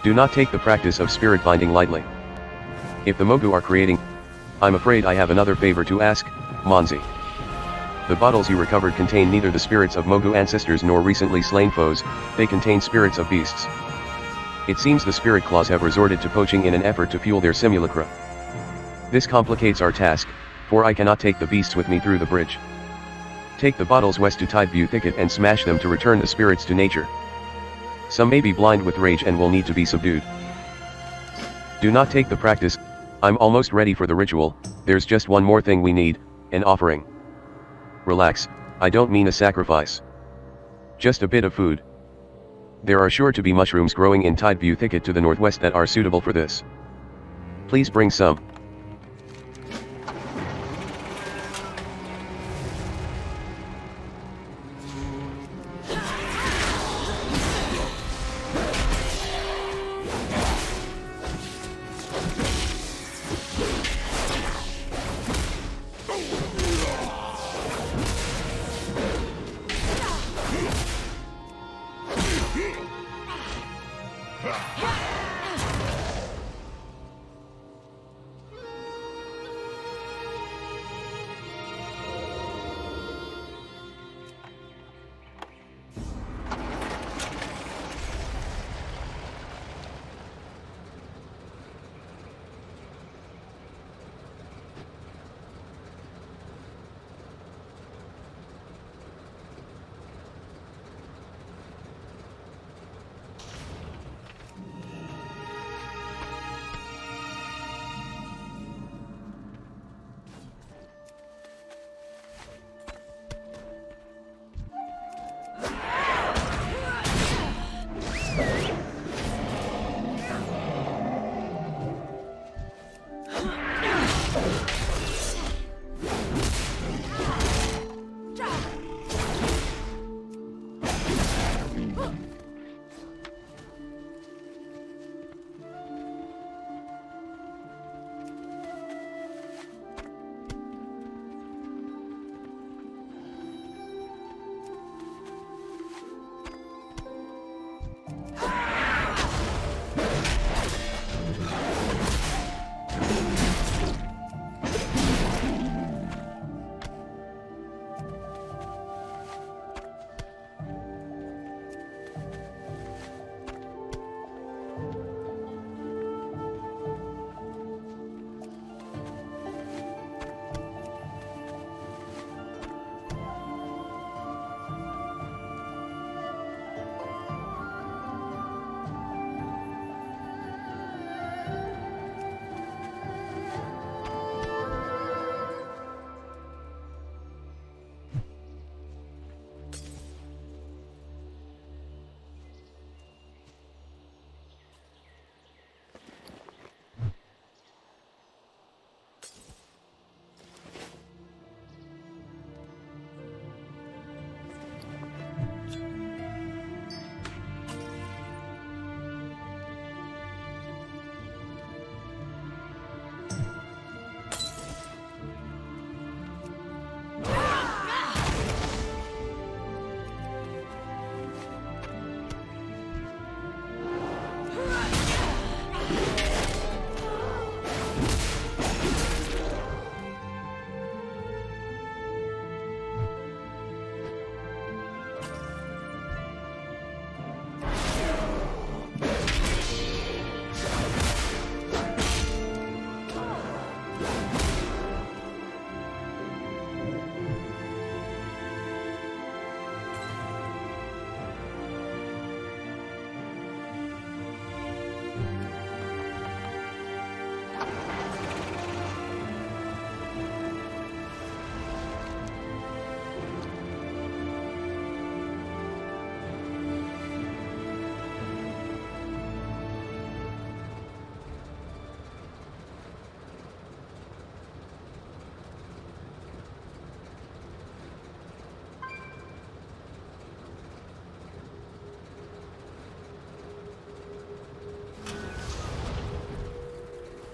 Do not take the practice of spirit binding lightly. If the Mogu are creating, I'm afraid I have another favor to ask, Monzi. The bottles you recovered contain neither the spirits of Mogu ancestors nor recently slain foes, they contain spirits of beasts. It seems the spirit claws have resorted to poaching in an effort to fuel their simulacra. This complicates our task, for I cannot take the beasts with me through the bridge. Take the bottles west to Tideview Thicket and smash them to return the spirits to nature. Some may be blind with rage and will need to be subdued. Do not take the practice. I'm almost ready for the ritual, there's just one more thing we need, an offering. Relax, I don't mean a sacrifice. Just a bit of food. There are sure to be mushrooms growing in Tideview Thicket to the northwest that are suitable for this. Please bring some.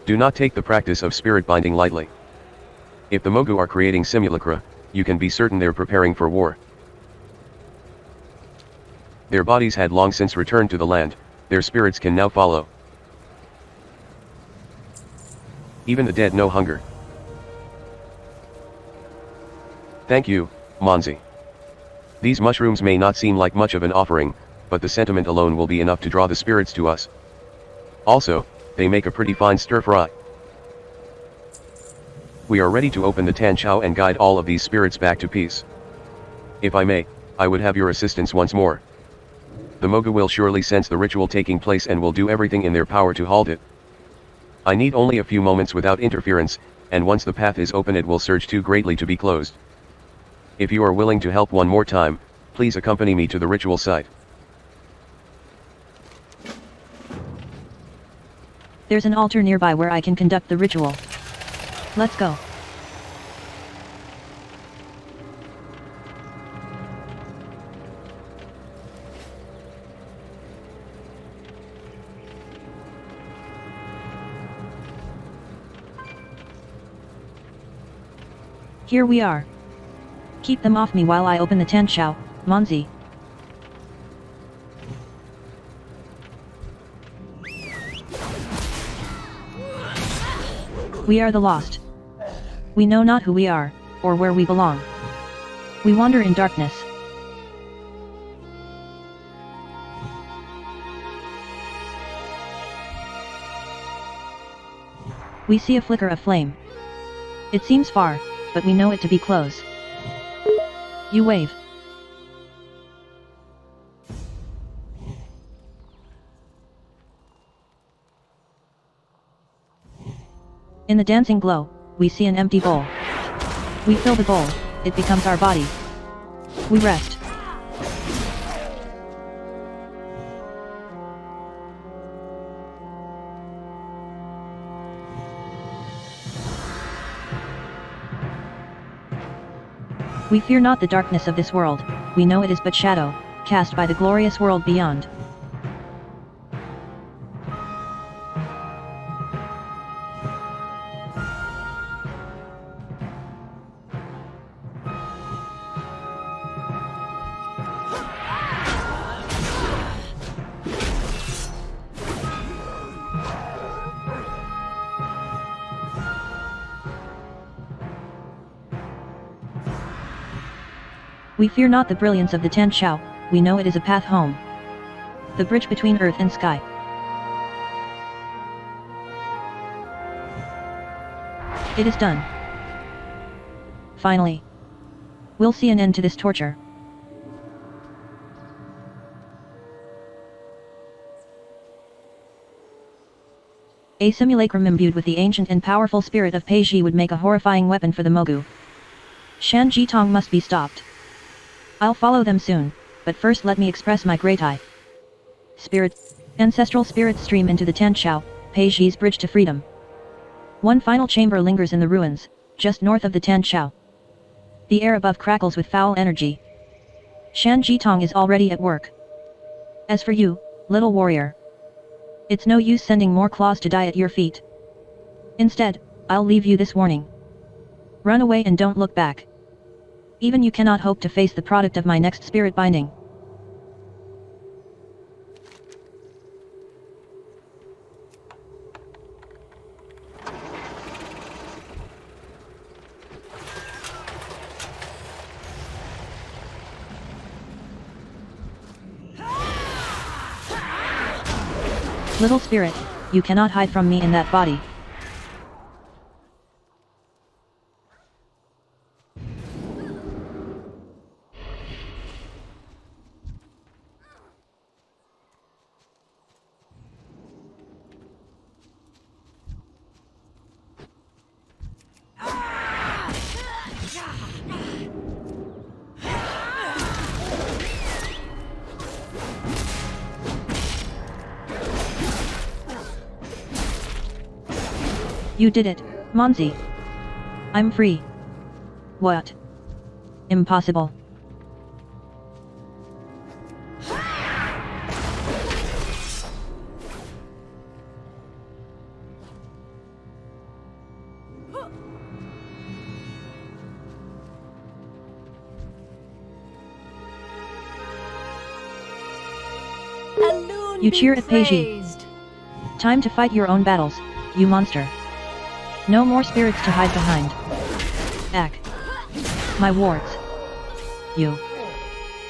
Do not take the practice of spirit binding lightly. If the Mogu are creating simulacra, you can be certain they're preparing for war. Their bodies had long since returned to the land, Their spirits can now follow. Even the dead know hunger. Thank you, Monzi. These mushrooms may not seem like much of an offering, but the sentiment alone will be enough to draw the spirits to us. Also, they make a pretty fine stir-fry. We are ready to open the Tan Chao and guide all of these spirits back to peace. If I may, I would have your assistance once more. The Mogu will surely sense the ritual taking place and will do everything in their power to halt it. I need only a few moments without interference, and once the path is open it will surge too greatly to be closed. If you are willing to help one more time, please accompany me to the ritual site. There's an altar nearby where I can conduct the ritual. Let's go. Here we are. Keep them off me while I open the Tan Chao, Monzi. We are the lost. We know not who we are, or where we belong. We wander in darkness. We see a flicker of flame. It seems far, but we know it to be close. You wave. In the dancing glow, we see an empty bowl. We fill the bowl, it becomes our body. We rest. We fear not the darkness of this world, we know it is but shadow, cast by the glorious world beyond. We fear not the brilliance of the Tan Chao, we know it is a path home. The bridge between earth and sky. It is done. Finally. We'll see an end to this torture. A simulacrum imbued with the ancient and powerful spirit of Pei Ji would make a horrifying weapon for the Mogu. Shan Jitong must be stopped. I'll follow them soon, but first let me express my great eye. Spirit. Ancestral spirits stream into the Tan Chao, Pei Ji's bridge to freedom. One final chamber lingers in the ruins, just north of the Tan Chao. The air above crackles with foul energy. Shan Jitong is already at work. As for you, little warrior. It's no use sending more claws to die at your feet. Instead, I'll leave you this warning. Run away and don't look back. Even you cannot hope to face the product of my next spirit binding. Little spirit, you cannot hide from me in that body. You did it, Monzi. I'm free. What? Impossible. You cheer at Peiji. praised. Time to fight your own battles, you monster. No more spirits to hide behind. Ack. My wards. You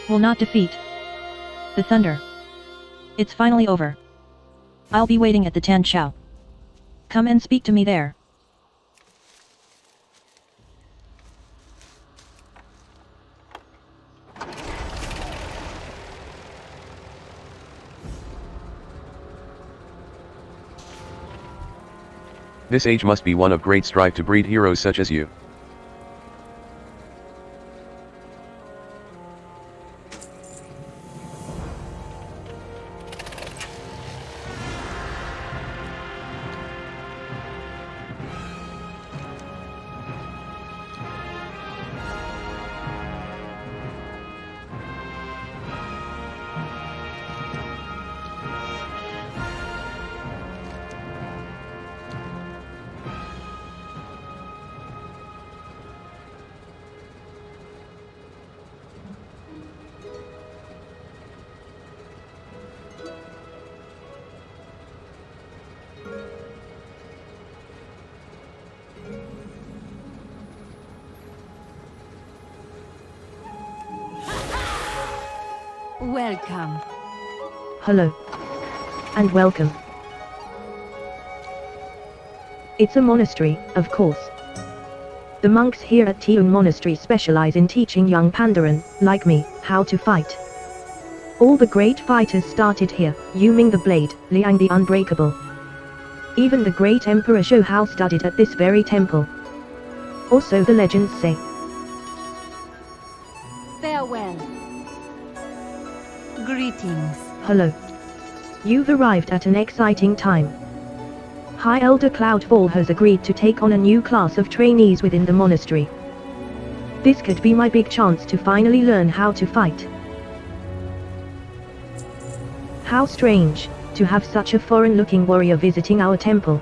will not defeat the thunder. It's finally over. I'll be waiting at the Tan Chao. Come and speak to me there. This age must be one of great strife to breed heroes such as you. Welcome. Hello. And welcome. It's a monastery, of course. The monks here at Tiun Monastery specialize in teaching young Pandaran, like me, how to fight. All the great fighters started here, Yu Ming the Blade, Liang the Unbreakable. Even the great Emperor Shou Hao studied at this very temple. Or so the legends say. Farewell. Greetings. Hello. You've arrived at an exciting time. High Elder Cloudfall has agreed to take on a new class of trainees within the monastery. This could be my big chance to finally learn how to fight. How strange, to have such a foreign-looking warrior visiting our temple.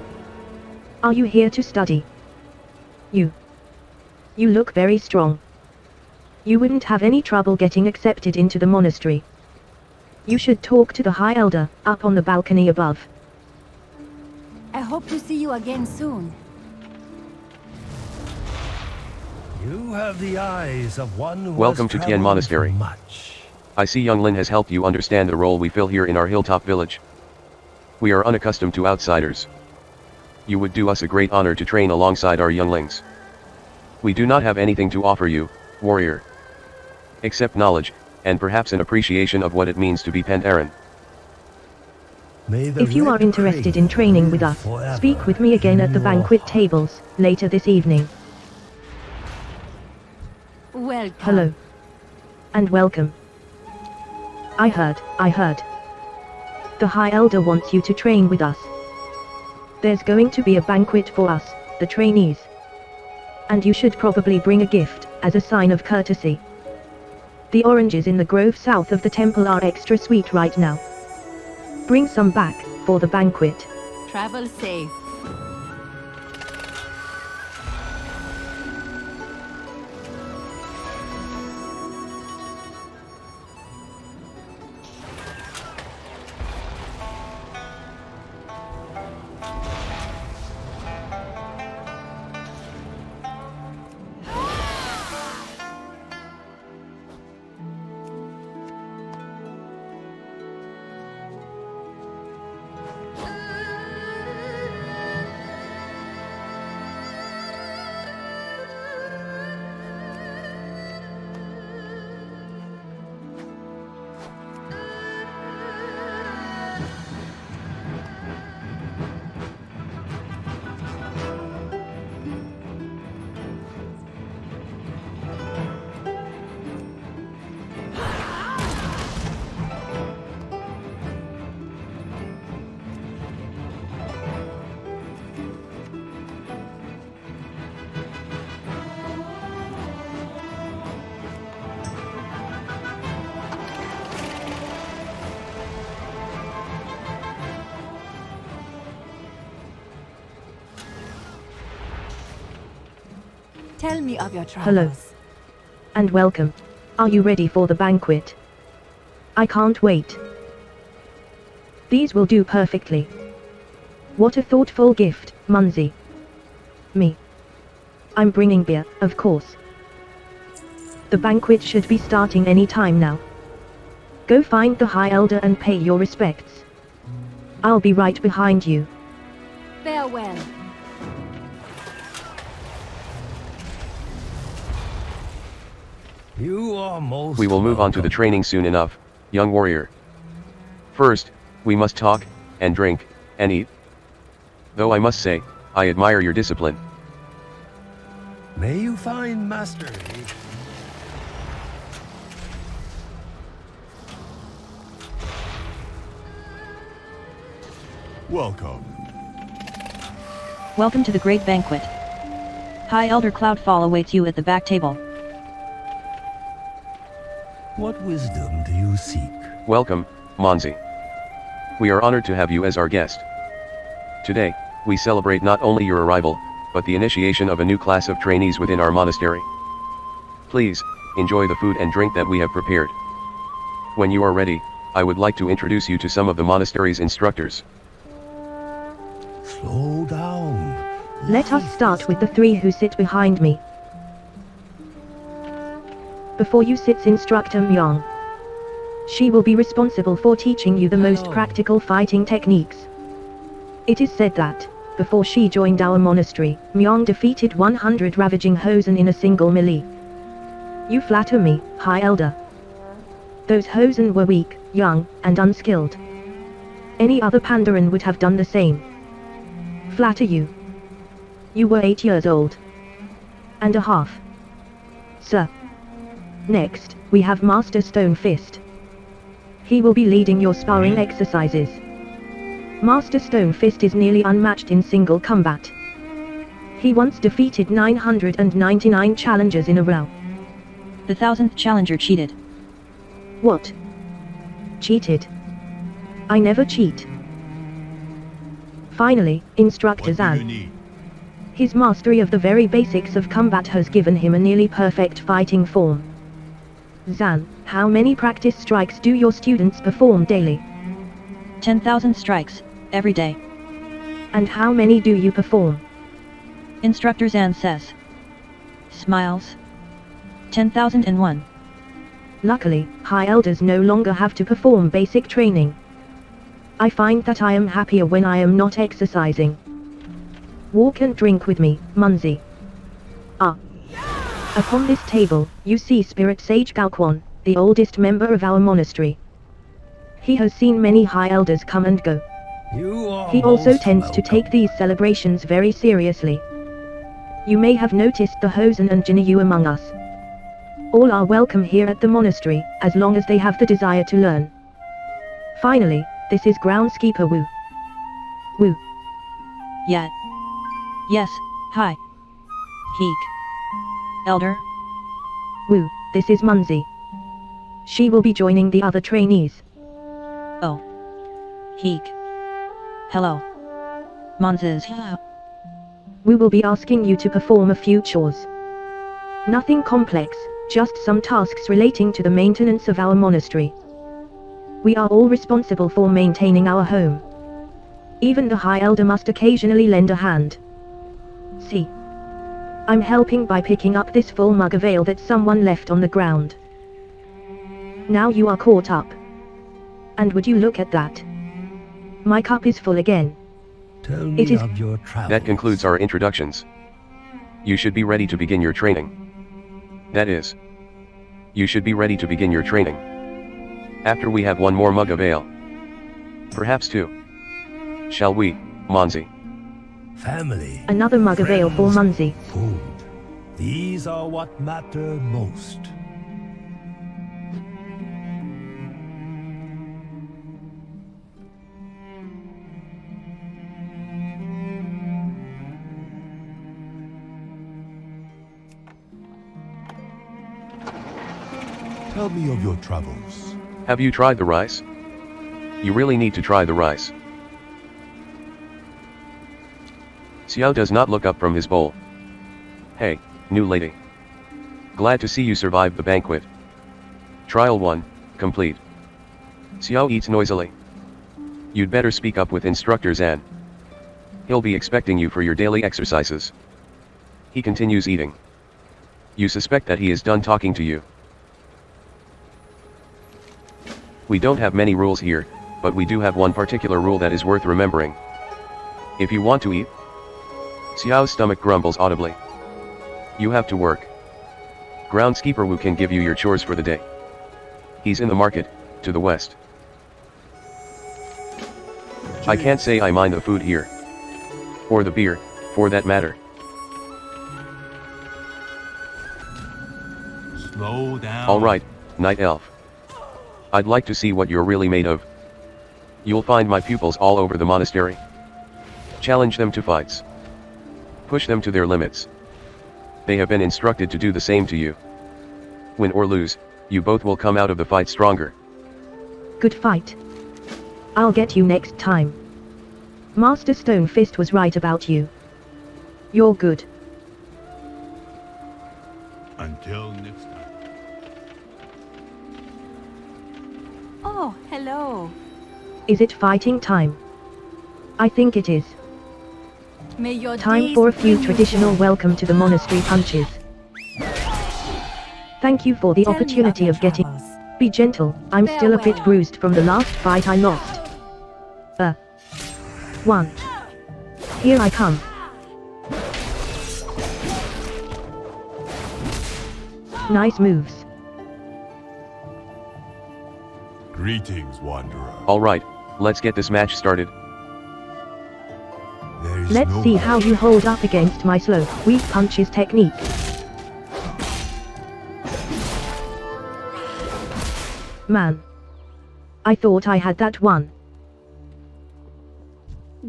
Are you here to study? You look very strong. You wouldn't have any trouble getting accepted into the monastery. You should talk to the High Elder, up on the balcony above. I hope to see you again soon. You have the eyes of one who Welcome to has Tian traveled Monastery. much. I see young Lin has helped you understand the role we fill here in our hilltop village. We are unaccustomed to outsiders. You would do us a great honor to train alongside our younglings. We do not have anything to offer you, warrior. Except knowledge, and perhaps an appreciation of what it means to be Pandaran. May the If you are red interested crane in training with us, forever speak with me again at the in your banquet heart. tables, later this evening. Welcome. Hello. And welcome. I heard. The High Elder wants you to train with us. There's going to be a banquet for us, the trainees. And you should probably bring a gift, as a sign of courtesy. The oranges in the grove south of the temple are extra sweet right now. Bring some back, for the banquet. Travel safe. Tell me of your travels. Hello. And welcome. Are you ready for the banquet? I can't wait. These will do perfectly. What a thoughtful gift, Munzi. Me. I'm bringing beer, of course. The banquet should be starting any time now. Go find the High Elder and pay your respects. I'll be right behind you. Farewell. You are most We will move on to the welcome. training soon enough, young warrior. First, we must talk, and drink, and eat. Though I must say, I admire your discipline. May you find mastery. Welcome. Welcome to the great banquet. High Elder Cloudfall awaits you at the back table. What wisdom do you seek? Welcome, Monzi. We are honored to have you as our guest. Today, we celebrate not only your arrival, but the initiation of a new class of trainees within our monastery. Please, enjoy the food and drink that we have prepared. When you are ready, I would like to introduce you to some of the monastery's instructors. Slow down. Let us start with the three who sit behind me. Before you sits Instructor Myong. She will be responsible for teaching you the most Hello. practical fighting techniques. It is said that, before she joined our monastery, Myong defeated 100 ravaging Hosen in a single melee. You flatter me, High Elder. Those Hosen were weak, young, and unskilled. Any other Pandaran would have done the same. Flatter you. You were 8 years old. And a half. Sir. Next, we have Master Stone Fist. He will be leading your sparring exercises. Master Stone Fist is nearly unmatched in single combat. He once defeated 999 challengers in a row. The 1000th challenger cheated. What? Cheated? I never cheat. Finally, Instructor What do you Zan. need? His mastery of the very basics of combat has given him a nearly perfect fighting form. Zan, how many practice strikes do your students perform daily? 10,000 strikes, every day. And how many do you perform? Instructor Zan says. Smiles. 10,001. Luckily, High Elders no longer have to perform basic training. I find that I am happier when I am not exercising. Walk and drink with me, Munzi. Ah. Upon this table, you see Spirit Sage Gaoquan, the oldest member of our monastery. He has seen many High Elders come and go. You are He also most tends to welcome. take these celebrations very seriously. You may have noticed the Hosen and Jinyu among us. All are welcome here at the monastery, as long as they have the desire to learn. Finally, this is groundskeeper Wu. Wu. Yet. Yes, hi. Heek. Elder. Wu, this is Munzi. She will be joining the other trainees. Oh. Heek. Hello. Monzes. Hello. We will be asking you to perform a few chores. Nothing complex, just some tasks relating to the maintenance of our monastery. We are all responsible for maintaining our home. Even the High Elder must occasionally lend a hand. See. I'm helping by picking up this full mug of ale that someone left on the ground. Now you are caught up. And would you look at that? My cup is full again. Tell me It is- of your travels. That concludes our introductions. You should be ready to begin your training. That is, you should be ready to begin your training. After we have one more mug of ale. Perhaps two. Shall we, Monzi? Family. Another mug of ale for friends, Munzi. Food. These are what matter most. Tell me of your travels. Have you tried the rice? You really need to try the rice. Xiao does not look up from his bowl. Hey, new lady. Glad to see you survived the banquet. Trial 1, complete. Xiao eats noisily. You'd better speak up with Instructor Zan. He'll be expecting you for your daily exercises. He continues eating. You suspect that he is done talking to you. We don't have many rules here, but we do have one particular rule that is worth remembering. If you want to eat, Xiao's stomach grumbles audibly. You have to work. Groundskeeper Wu can give you your chores for the day. He's in the market, to the west. I can't say I mind the food here. Or the beer, for that matter. Slow down. Alright, Night Elf. I'd like to see what you're really made of. You'll find my pupils all over the monastery. Challenge them to fights. Push them to their limits. They have been instructed to do the same to you. Win or lose, you both will come out of the fight stronger. Good fight. I'll get you next time. Master Stone Fist was right about you. You're good. Until next time. Oh, hello. Is it fighting time? I think it is. May your Time days for a few bring you traditional joy. welcome to the monastery punches. Thank you for the Tell me opportunity of of your getting. travels. Be gentle, I'm still a bit Farewell. bruised from the last fight I lost. 1. Here I come. Nice moves. Greetings, Wanderer. Alright, let's get this match started. There is Let's no see one. how you hold up against my slow, weak punches technique. Man. I thought I had that one.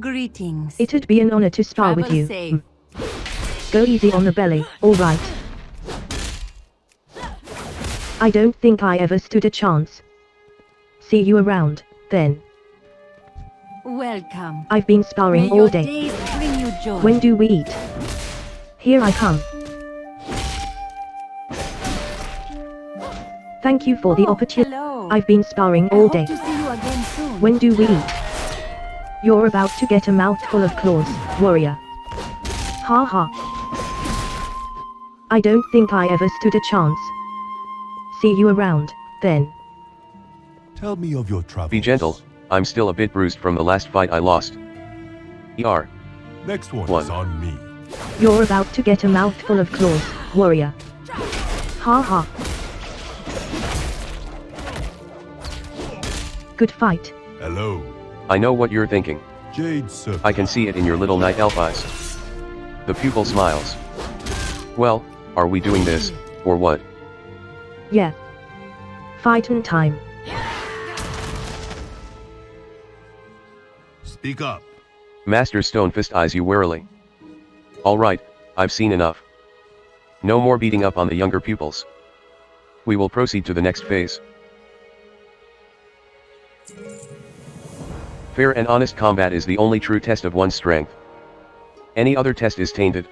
Greetings. It'd be an honor to spar with Travel you. safe. Go easy on the belly, alright. I don't think I ever stood a chance. See you around, then. Welcome. I've been May sparring all your day. days bring you joy. When do we eat? Here I come. Thank you for the Oh, opportunity. hello. I've been sparring I all hope day. to see you again soon. When do we eat? You're about to get a mouthful of claws, warrior. Ha ha. I don't think I ever stood a chance. See you around, then. Tell me of your travels. Be gentle, I'm still a bit bruised from the last fight I lost. ER. Next one One. is on me. You're about to get a mouthful of claws, warrior. Ha ha. Good fight. Hello. I know what you're thinking. Jade Serpent. I can see it in your little night elf eyes. The pupil smiles. Well, are we doing this, or what? Yeah. Fightin' time. Speak up. Master Stonefist eyes you warily. Alright, I've seen enough. No more beating up on the younger pupils. We will proceed to the next phase. Fair and honest combat is the only true test of one's strength. Any other test is tainted.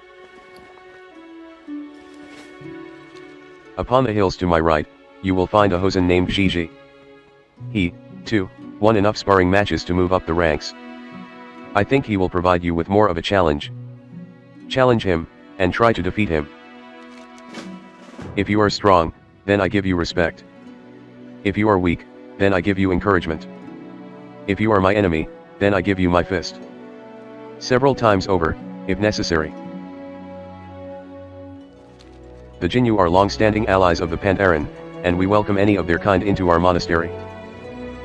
Upon the hills to my right, you will find a Hosen named Gigi. He, too, won enough sparring matches to move up the ranks. I think he will provide you with more of a challenge. Challenge him, and try to defeat him. If you are strong, then I give you respect. If you are weak, then I give you encouragement. If you are my enemy, then I give you my fist. Several times over, if necessary. The Jinyu are long-standing allies of the Pandaran, and we welcome any of their kind into our monastery.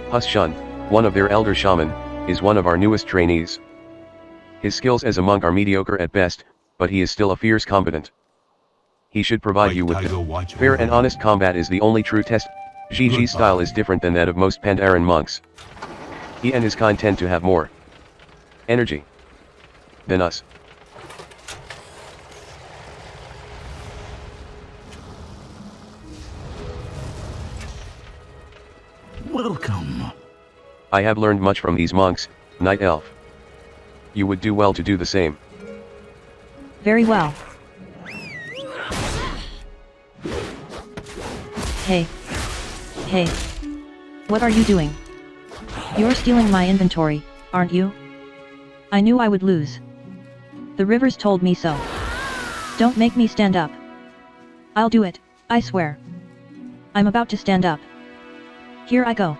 Hushun, one of their elder shaman, is one of our newest trainees. His skills as a monk are mediocre at best, but he is still a fierce combatant. He should provide you with Tiger, watch fair over and you. honest combat is the only true test. Gigi's style is different than that of most Pandaran monks. He and his kind tend to have more energy than us. Welcome. I have learned much from these monks, Night Elf. You would do well to do the same. Very well. Hey. Hey. What are you doing? You're stealing my inventory, aren't you? I knew I would lose. The rivers told me so. Don't make me stand up. I'll do it, I swear. I'm about to stand up. Here I go.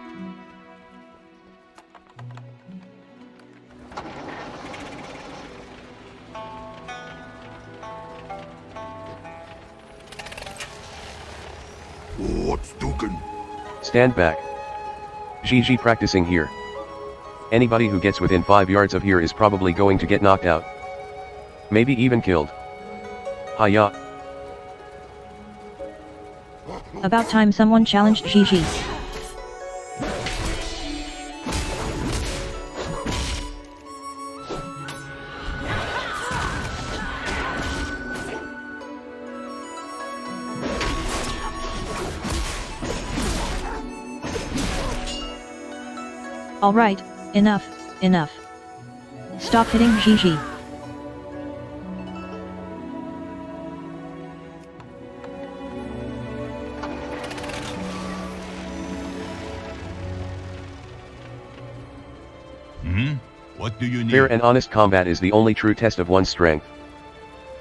What's Dukin? Stand back. GG practicing here. Anybody who gets within 5 yards of here is probably going to get knocked out. Maybe even killed. Hiya. About time someone challenged Gigi. Alright, enough, enough. Stop hitting Gigi. What do you need? Fair and honest combat is the only true test of one's strength.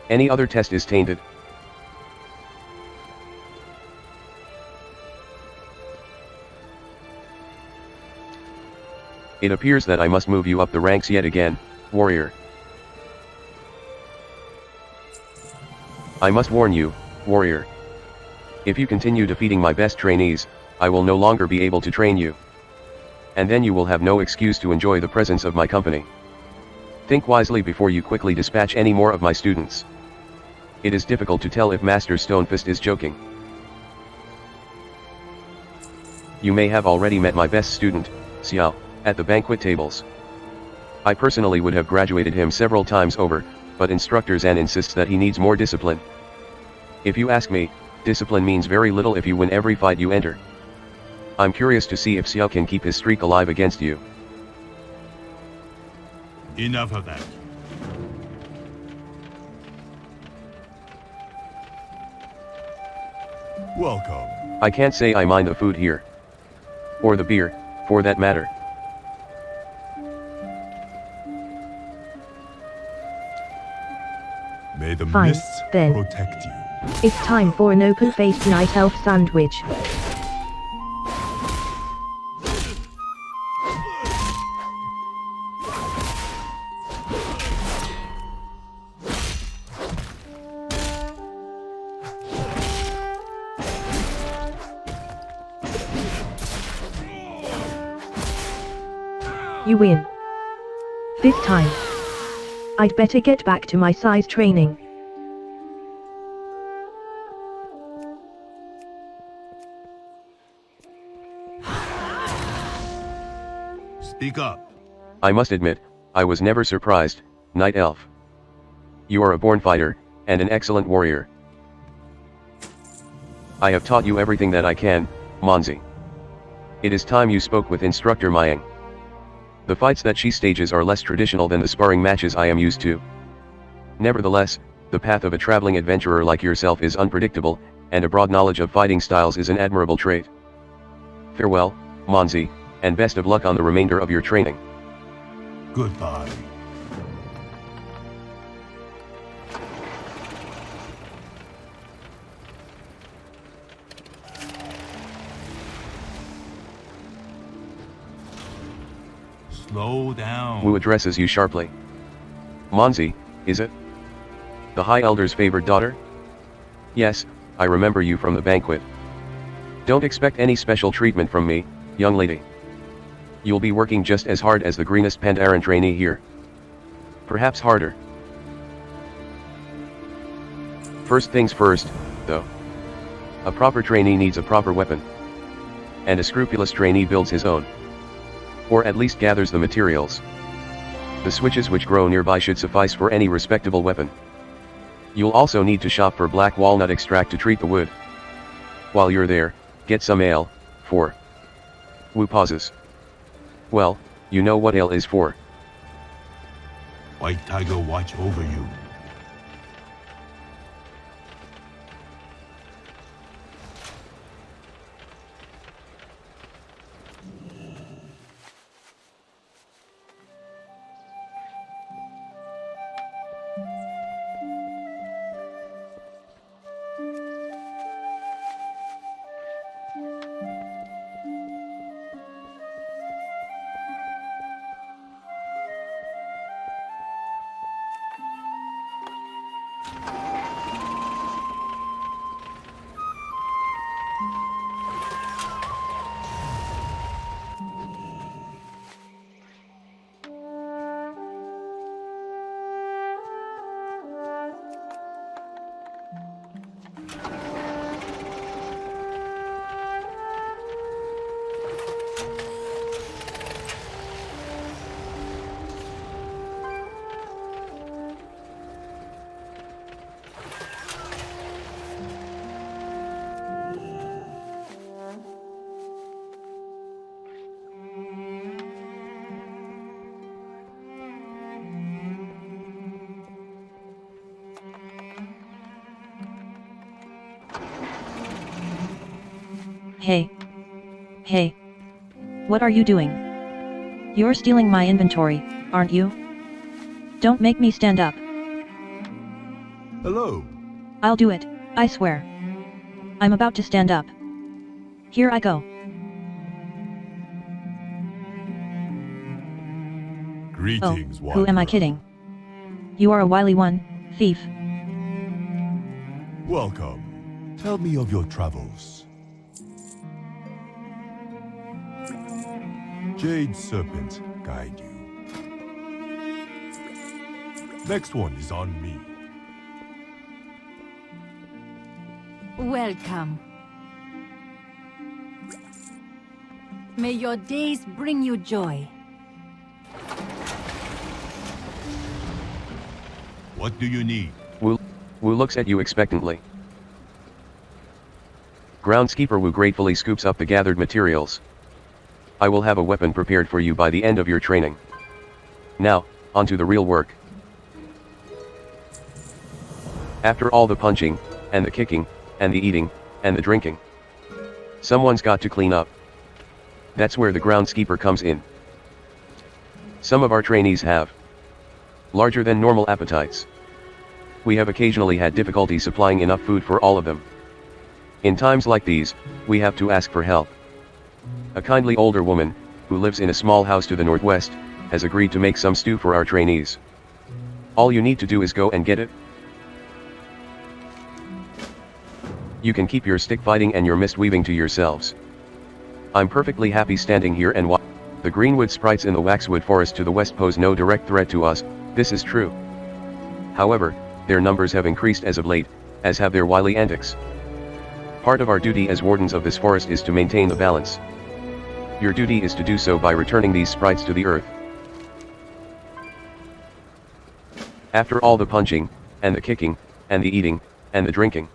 Any other test is tainted. It appears that I must move you up the ranks yet again, warrior. I must warn you, warrior. If you continue defeating my best trainees, I will no longer be able to train you. And then you will have no excuse to enjoy the presence of my company. Think wisely before you quickly dispatch any more of my students. It is difficult to tell if Master Stonefist is joking. You may have already met my best student, Xiao, at the banquet tables. I personally would have graduated him several times over, but Instructor Zan insists that he needs more discipline. If you ask me, discipline means very little if you win every fight you enter. I'm curious to see if Xiao can keep his streak alive against you. Enough of that. Welcome. I can't say I mind the food here. Or the beer, for that matter. May the Fine, mists then. protect you. It's time for an open-faced night elf sandwich. You win. This time. I'd better get back to my size training. Speak up. I must admit, I was never surprised, Night Elf. You are a born fighter, and an excellent warrior. I have taught you everything that I can, Monzi. It is time you spoke with Instructor Mayang. The fights that she stages are less traditional than the sparring matches I am used to. Nevertheless, the path of a traveling adventurer like yourself is unpredictable, and a broad knowledge of fighting styles is an admirable trait. Farewell, Monzi, and best of luck on the remainder of your training. Goodbye. Slow down. Wu addresses you sharply. Monzi, is it? The High Elder's favored daughter? Yes, I remember you from the banquet. Don't expect any special treatment from me, young lady. You'll be working just as hard as the greenest Pandaran trainee here. Perhaps harder. First things first, though. A proper trainee needs a proper weapon. And a scrupulous trainee builds his own. Or at least gathers the materials. The switches which grow nearby should suffice for any respectable weapon. You'll also need to shop for black walnut extract to treat the wood. While you're there, get some ale, for. Wu pauses. Well, you know what ale is for. White Tiger watch over you. Hey. Hey. What are you doing? You're stealing my inventory, aren't you? Don't make me stand up. Hello. I'll do it, I swear. I'm about to stand up. Here I go. Greetings, Oh, who am I wanderer. kidding? You are a wily one, thief. Welcome. Tell me of your travels. Jade Serpent guide you. Next one is on me. Welcome. May your days bring you joy. What do you need? Wu looks at you expectantly. Groundskeeper Wu gratefully scoops up the gathered materials. I will have a weapon prepared for you by the end of your training. Now, on to the real work. After all the punching, and the kicking, and the eating, and the drinking, someone's got to clean up. That's where the groundskeeper comes in. Some of our trainees have larger than normal appetites. We have occasionally had difficulty supplying enough food for all of them. In times like these, we have to ask for help. A kindly older woman, who lives in a small house to the northwest, has agreed to make some stew for our trainees. All you need to do is go and get it. You can keep your stick fighting and your mist weaving to yourselves. I'm perfectly happy standing here and watch. The greenwood sprites in the waxwood forest to the west pose no direct threat to us, this is true. However, their numbers have increased as of late, as have their wily antics. Part of our duty as wardens of this forest is to maintain the balance. Your duty is to do so by returning these sprites to the earth. After all the punching, and the kicking, and the eating, and the drinking,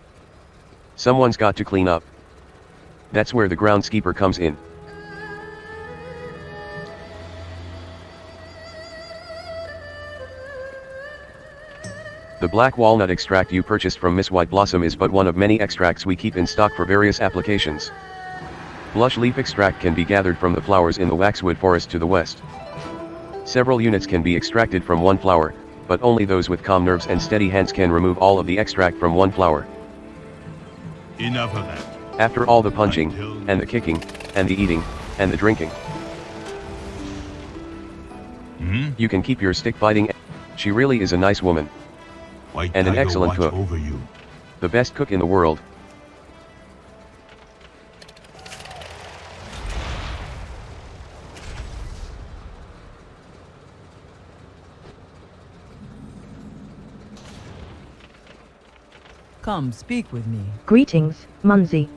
someone's got to clean up. That's where the groundskeeper comes in. The black walnut extract you purchased from Miss White Blossom is but one of many extracts we keep in stock for various applications. Blush leaf extract can be gathered from the flowers in the waxwood forest to the west. Several units can be extracted from one flower, but only those with calm nerves and steady hands can remove all of the extract from one flower. Enough of that. After all the punching, and the kicking, and the eating, and the drinking, you can keep your stick fighting. She really is a nice woman. White And an Tiger excellent watch cook. over you. The best cook in the world. Come, speak with me. Greetings, Munzi.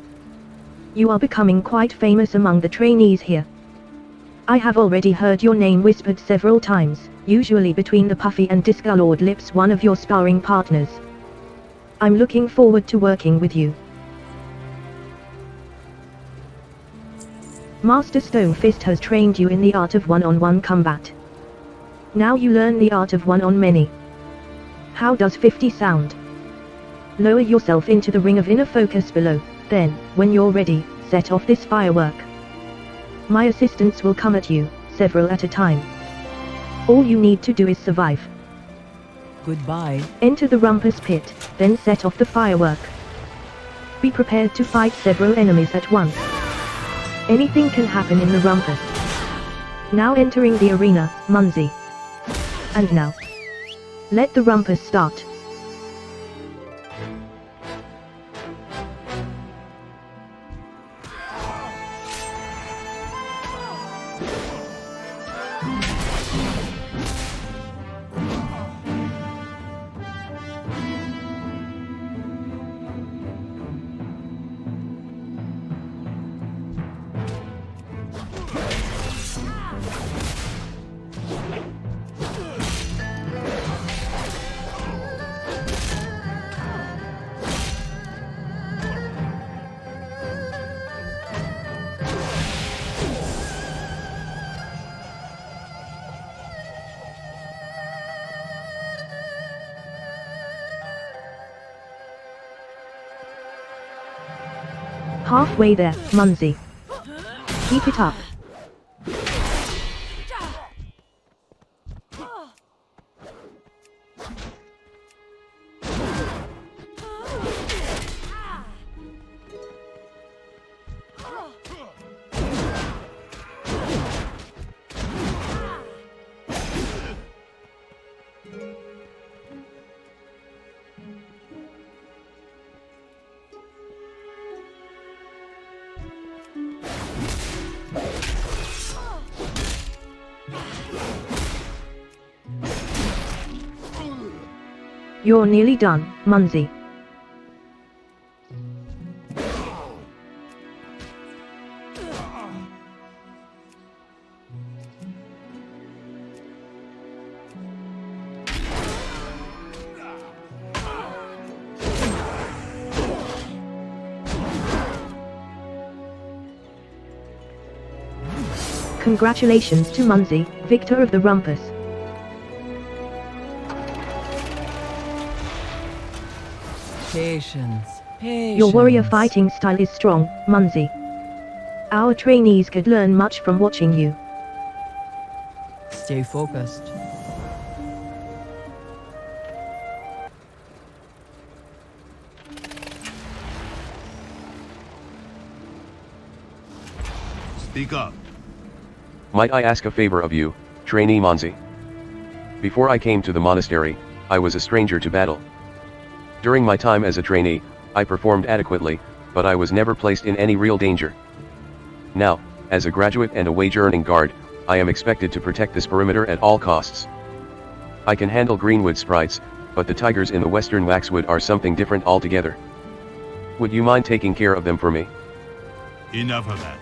You are becoming quite famous among the trainees here. I have already heard your name whispered several times, usually between the puffy and discolored lips one of your sparring partners. I'm looking forward to working with you. Master Stonefist has trained you in the art of one-on-one combat. Now you learn the art of one-on-many. How does 50 sound? Lower yourself into the ring of inner focus below, then, when you're ready, set off this firework. My assistants will come at you, several at a time. All you need to do is survive. Goodbye. Enter the rumpus pit, then set off the firework. Be prepared to fight several enemies at once. Anything can happen in the rumpus. Now entering the arena, Munzi. And now, let the rumpus start. Halfway there, Munzi. Keep it up. You're nearly done, Munzi. Congratulations to Munzi, victor of the Rumpus. Patience. Patience. Your warrior fighting style is strong, Munzi. Our trainees could learn much from watching you. Stay focused. Speak up. Might I ask a favor of you, trainee Monzi? Before I came to the monastery, I was a stranger to battle. During my time as a trainee, I performed adequately, but I was never placed in any real danger. Now, as a graduate and a wage-earning guard, I am expected to protect this perimeter at all costs. I can handle Greenwood sprites, but the tigers in the western waxwood are something different altogether. Would you mind taking care of them for me? Enough of that.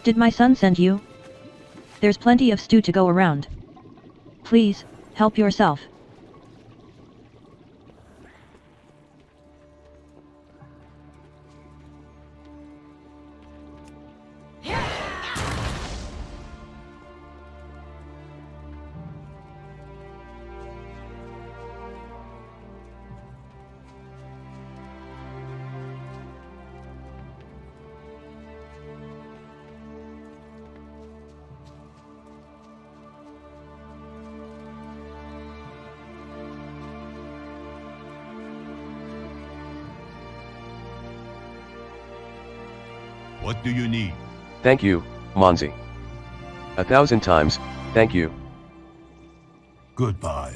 Did my son send you? There's plenty of stew to go around. Please, help yourself. What do you need? Thank you, Monzi. 1,000 times, thank you. Goodbye.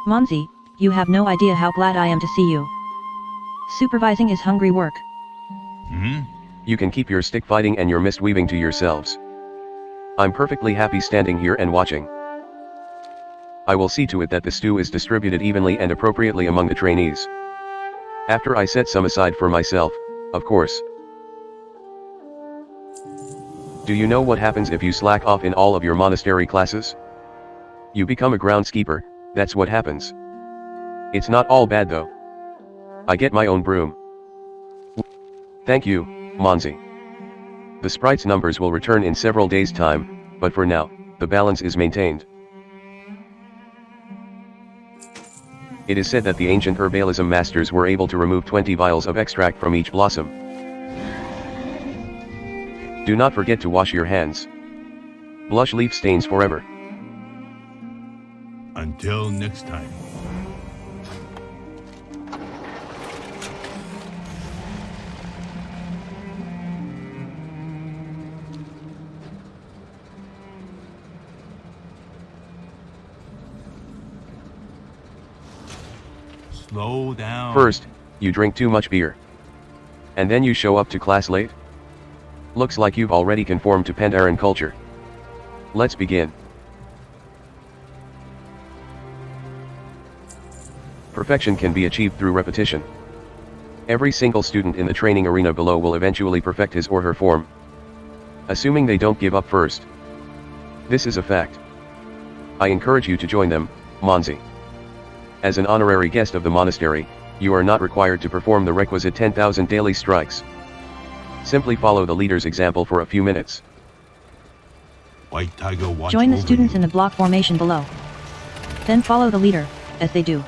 Monzi, you have no idea how glad I am to see you. Supervising is hungry work. You can keep your stick fighting and your mist weaving to yourselves. I'm perfectly happy standing here and watching. I will see to it that the stew is distributed evenly and appropriately among the trainees. After I set some aside for myself, of course. Do you know what happens if you slack off in all of your monastery classes? You become a groundskeeper, that's what happens. It's not all bad though. I get my own broom. Thank you, Monzi. The sprite's numbers will return in several days' time, but for now, the balance is maintained. It is said that the ancient herbalism masters were able to remove 20 vials of extract from each blossom. Do not forget to wash your hands. Blush leaf stains forever. Until next time. Slow down. First, you drink too much beer. And then you show up to class late? Looks like you've already conformed to Pandaran culture. Let's begin. Perfection can be achieved through repetition. Every single student in the training arena below will eventually perfect his or her form. Assuming they don't give up first. This is a fact. I encourage you to join them, Monzi. As an honorary guest of the monastery, you are not required to perform the requisite 10,000 daily strikes. Simply follow the leader's example for a few minutes. White Tiger watch Join the over students you. in the block formation below. Then follow the leader, as they do.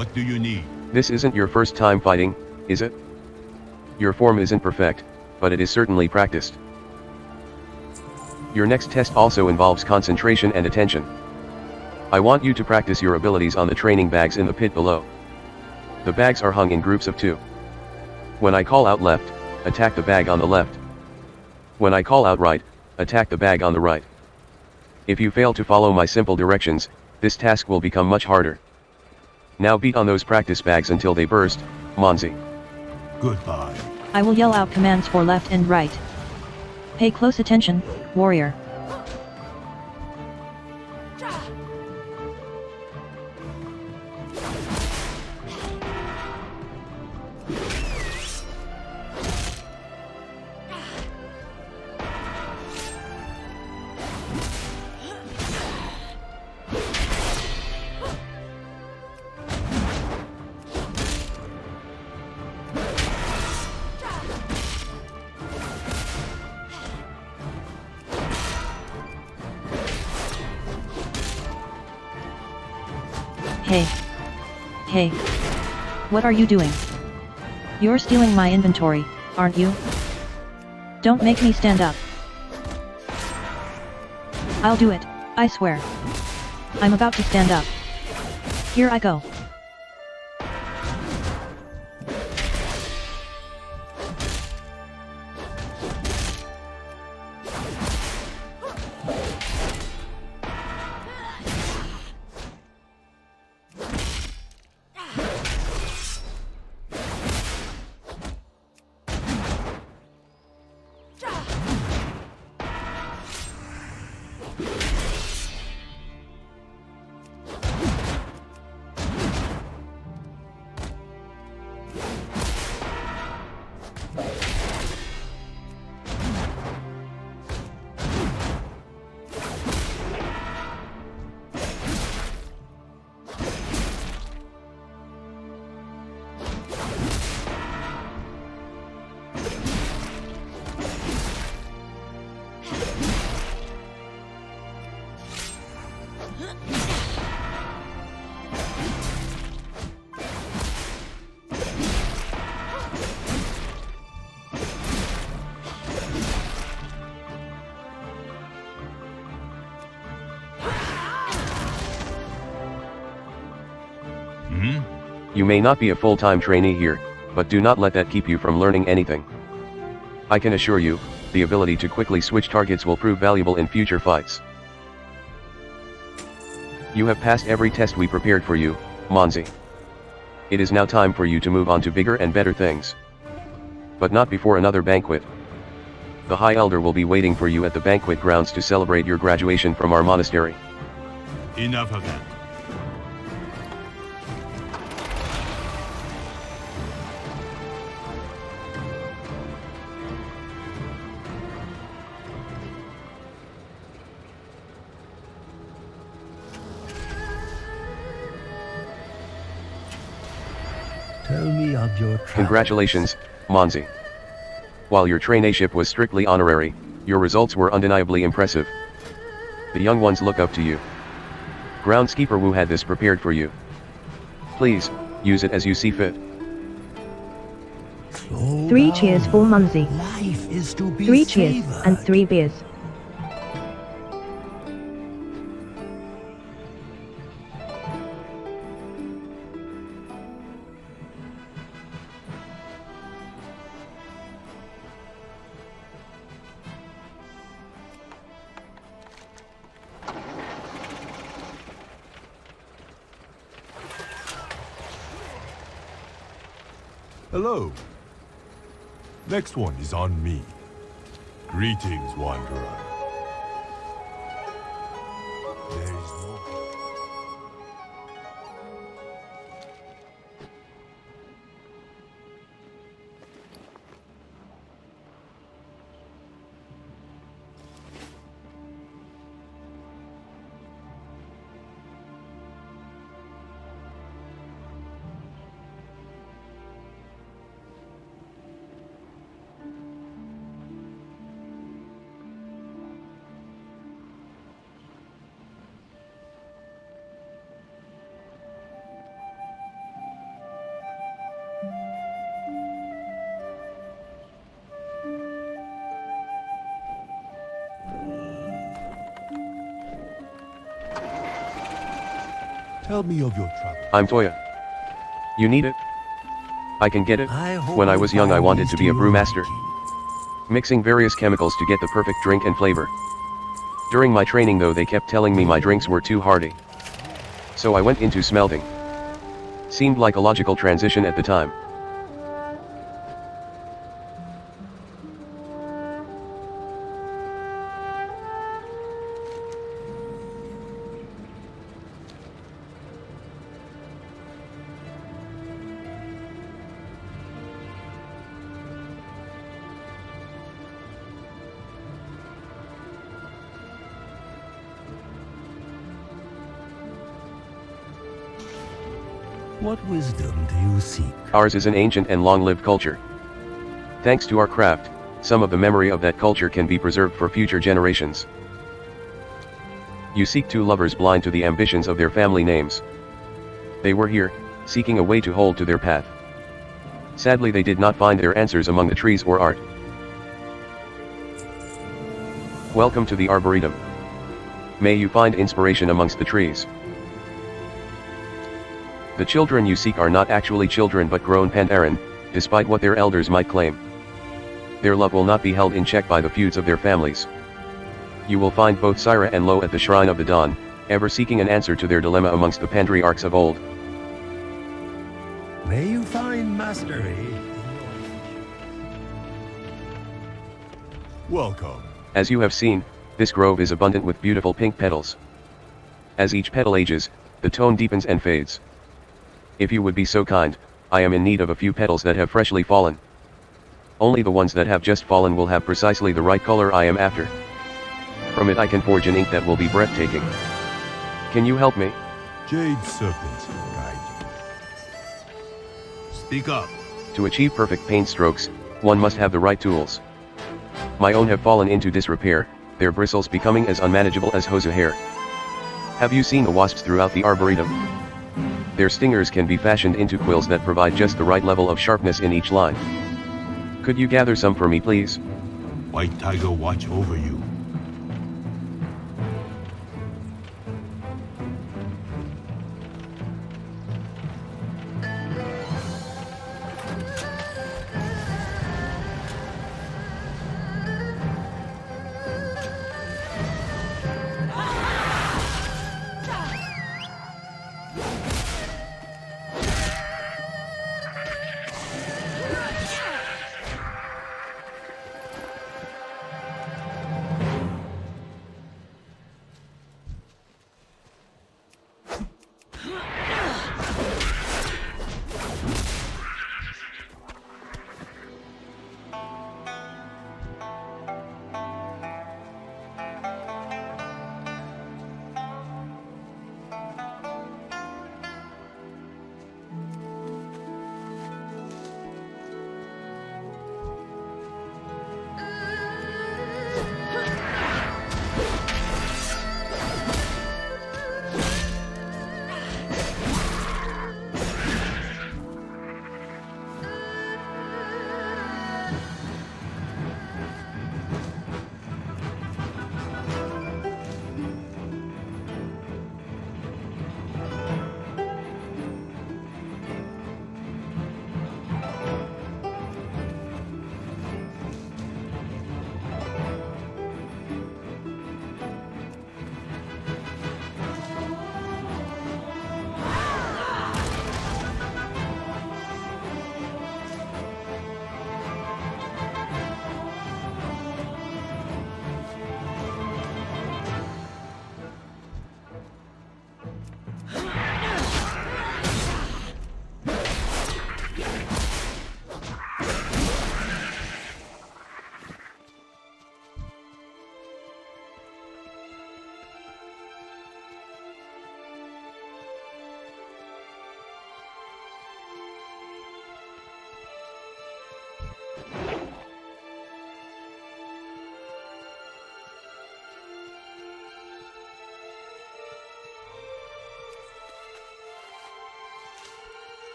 What do you need? This isn't your first time fighting, is it? Your form isn't perfect, but it is certainly practiced. Your next test also involves concentration and attention. I want you to practice your abilities on the training bags in the pit below. The bags are hung in groups of 2. When I call out left, attack the bag on the left. When I call out right, attack the bag on the right. If you fail to follow my simple directions, this task will become much harder. Now beat on those practice bags until they burst, Monzi. Goodbye. I will yell out commands for left and right. Pay close attention, warrior. Hey. Hey. What are you doing? You're stealing my inventory, aren't you? Don't make me stand up. I'll do it, I swear. I'm about to stand up. Here I go. You may not be a full-time trainee here, but do not let that keep you from learning anything. I can assure you, the ability to quickly switch targets will prove valuable in future fights. You have passed every test we prepared for you, Monzi. It is now time for you to move on to bigger and better things. But not before another banquet. The High Elder will be waiting for you at the banquet grounds to celebrate your graduation from our monastery. Enough of that. Tell me of your travels. Congratulations, Monzi. While your traineeship was strictly honorary, your results were undeniably impressive. The young ones look up to you. Groundskeeper Wu had this prepared for you. Please, use it as you see fit. Slow 3 down. cheers for Munzi. Life is to be 3 cheers, savored. and 3 beers. Hello. Next one is on me. Greetings, wanderer. There is no... Tell me of your trouble. I'm Toya. You need it? I can get it. When I was young I wanted to be a brewmaster, mixing various chemicals to get the perfect drink and flavor. During my training though they kept telling me my drinks were too hearty. So I went into smelting. Seemed like a logical transition at the time. What wisdom do you seek? Ours is an ancient and long-lived culture. Thanks to our craft, some of the memory of that culture can be preserved for future generations. You seek two lovers blind to the ambitions of their family names. They were here, seeking a way to hold to their path. Sadly they did not find their answers among the trees or art. Welcome to the Arboretum. May you find inspiration amongst the trees. The children you seek are not actually children but grown Pandaren, despite what their elders might claim. Their love will not be held in check by the feuds of their families. You will find both Syra and Lo at the Shrine of the Dawn, ever seeking an answer to their dilemma amongst the patriarchs of old. May you find mastery. Welcome. As you have seen, this grove is abundant with beautiful pink petals. As each petal ages, the tone deepens and fades. If you would be so kind, I am in need of a few petals that have freshly fallen. Only the ones that have just fallen will have precisely the right color I am after. From it I can forge an ink that will be breathtaking. Can you help me? Jade Serpent guide you. Speak up. To achieve perfect paint strokes, one must have the right tools. My own have fallen into disrepair, their bristles becoming as unmanageable as hose hair. Have you seen the wasps throughout the Arboretum? Their stingers can be fashioned into quills that provide just the right level of sharpness in each line. Could you gather some for me please? White Tiger watch over you.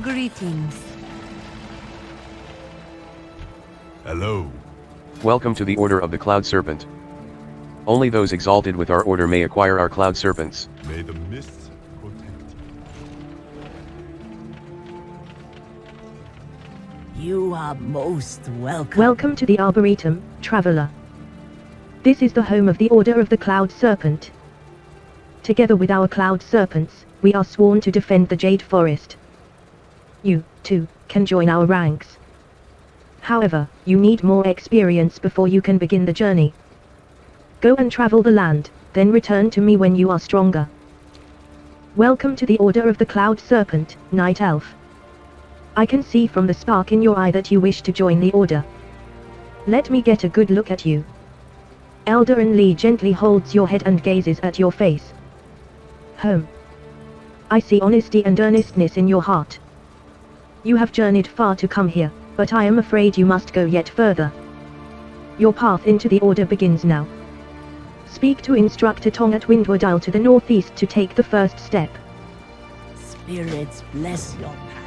Greetings. Hello. Welcome to the Order of the Cloud Serpent. Only those exalted with our order may acquire our Cloud Serpents. May the mists protect you. You are most welcome. Welcome to the Arboretum, traveler. This is the home of the Order of the Cloud Serpent. Together with our Cloud Serpents, we are sworn to defend the Jade Forest. You, too, can join our ranks. However, you need more experience before you can begin the journey. Go and travel the land, then return to me when you are stronger. Welcome to the Order of the Cloud Serpent, Night Elf. I can see from the spark in your eye that you wish to join the Order. Let me get a good look at you. Eldarin Lee gently holds your head and gazes at your face. I see honesty and earnestness in your heart. You have journeyed far to come here, but I am afraid you must go yet further. Your path into the Order begins now. Speak to Instructor Tong at Windward Isle to the northeast to take the first step. Spirits bless your path.